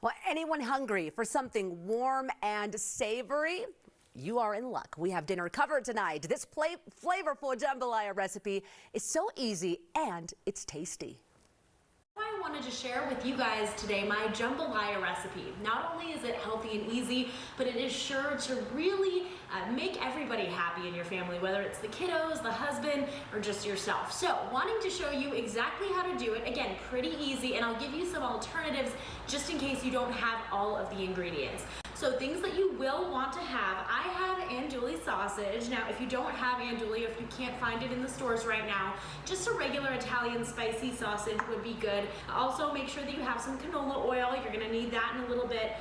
Well, anyone hungry for something warm and savory? You are in luck. We have dinner covered tonight. This flavorful jambalaya recipe is so easy and it's tasty. I wanted to share with you guys today my jambalaya recipe. Not only is it healthy and easy, but it is sure to really make everybody happy in your family, whether it's the kiddos, the husband, or just yourself. So, wanting to show you exactly how to do it. Again, pretty easy, and I'll give you some alternatives just in case you don't have all of the ingredients. So things that you will want to have, I have andouille sausage. Now, if you don't have andouille, if you can't find it in the stores right now, just a regular Italian spicy sausage would be good. Also, make sure that you have some canola oil. You're gonna need that in a little bit.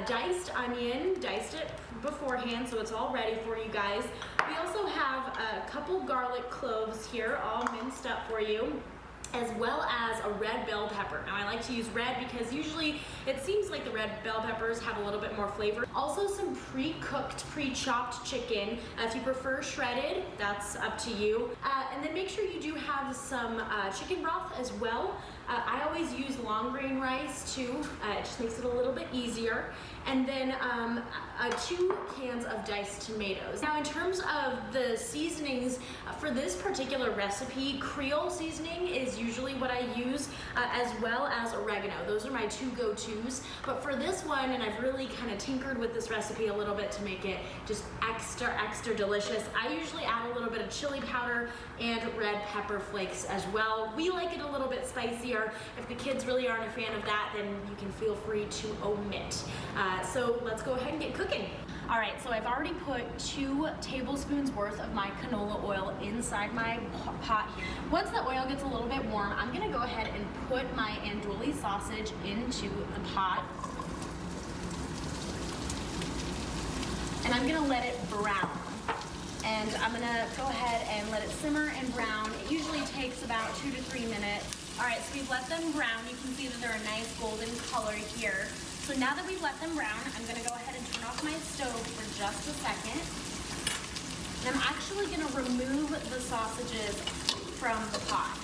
Diced onion, diced it beforehand, so it's all ready for you guys. We also have a couple garlic cloves here, all minced up for you, as well as a red bell pepper. Now I like to use red because usually it seems like the red bell peppers have a little bit more flavor. Also some pre-cooked, pre-chopped chicken. If you prefer shredded, that's up to you. And then make sure you do have some chicken broth as well. I always use long grain rice too. It just makes it a little bit easier. And then 2 cans of diced tomatoes. Now in terms of the seasonings for this particular recipe, Creole seasoning is usually what I use, as well as oregano. Those are my 2 go-tos. But for this one, and I've really kind of tinkered with this recipe a little bit to make it just extra delicious, I usually add a little bit of chili powder and red pepper flakes as well. We like it a little bit spicier. If the kids really aren't a fan of that, then you can feel free to omit. So let's go ahead and get cooking. All right, so I've already put 2 tablespoons worth of my canola oil inside my pot here. Once the oil gets a little bit warm, I'm gonna go ahead and put my andouille sausage into the pot. And I'm gonna let it brown. And I'm gonna go ahead and let it simmer and brown. It usually takes about 2 to 3 minutes. All right, so we've let them brown. You can see that they're a nice golden color here. So now that we've let them brown, I'm gonna go ahead and turn off my stove for just a second. And I'm actually gonna remove the sausages from the pot.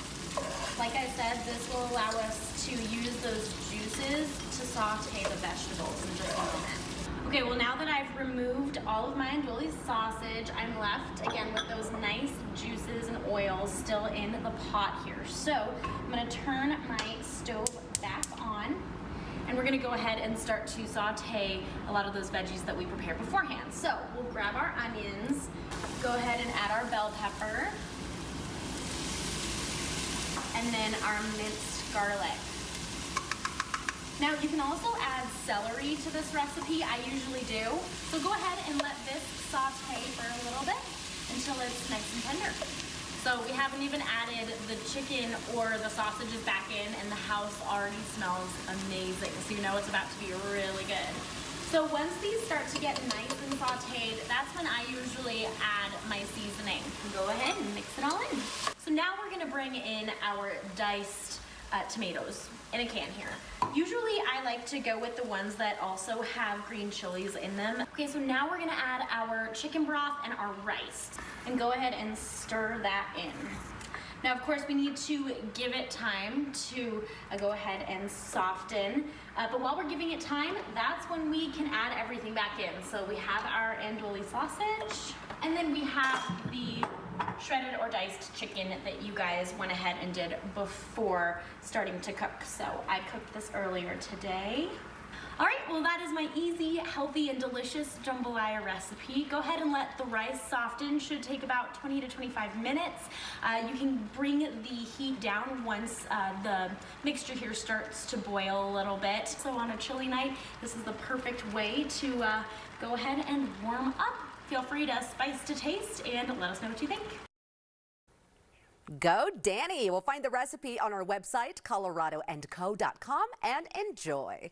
Like I said, this will allow us to use those juices to saute the vegetables in just a moment. Okay, well now that I've removed all of my andouille sausage, I'm left again with those nice juices and oils still in the pot here. So I'm gonna turn my stove back on, and we're gonna go ahead and start to saute a lot of those veggies that we prepared beforehand. So we'll grab our onions, go ahead and add our bell pepper, and then our minced garlic. Now you can also add celery to this recipe, I usually do. So go ahead and let this saute for a little bit until it's nice and tender. So we haven't even added the chicken or the sausages back in, and the house already smells amazing. So you know it's about to be really good. So once these start to get nice and sauteed, that's when I usually add my seasoning. Go ahead and mix it all in. So now we're gonna bring in our diced tomatoes in a can here. Usually I like to go with the ones that also have green chilies in them. Okay, so now we're gonna add our chicken broth and our rice and go ahead and stir that in. Now, of course, we need to give it time to go ahead and soften. But while we're giving it time, that's when we can add everything back in. So we have our andouille sausage, and then we have the shredded or diced chicken that you guys went ahead and did before starting to cook. So I cooked this earlier today. All right, well that is my easy, healthy, and delicious jambalaya recipe. Go ahead and let the rice soften. Should take about 20 to 25 minutes. You can bring the heat down once the mixture here starts to boil a little bit. So on a chilly night, this is the perfect way to go ahead and warm up. Feel free to spice to taste and let us know what you think. Go Dani! We'll find the recipe on our website, coloradoandco.com, and enjoy.